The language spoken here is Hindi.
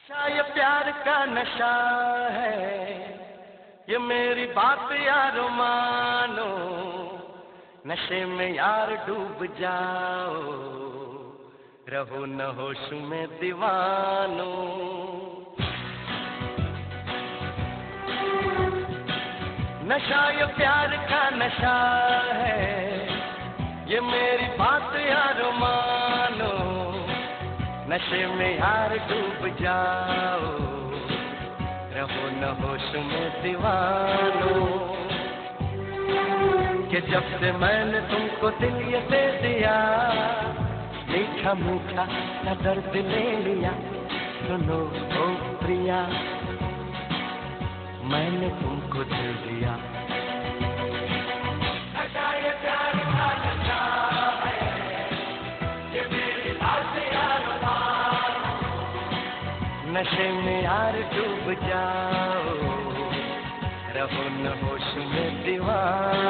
नशा ये प्यार का नशा है, ये मेरी बात यारो मानो। नशे में यार डूब जाओ, रहो न होश में दीवानो। नशा ये प्यार का नशा है, ये मेरी बात यारो मानो। नशे में यार डूब जाओ, रहो न होश में दीवानो। कि जब से मैंने तुमको दिल ये दे दिया, मीठा मीठा सा दर्द ले लिया। सुनो ओ प्रिया, मैंने तुमको दिल दिया। नशा ये प्यार का नशा है, ये मेरी बात यार मानो। नशे में यार डूब जाओ, रहो न होश में दीवानो।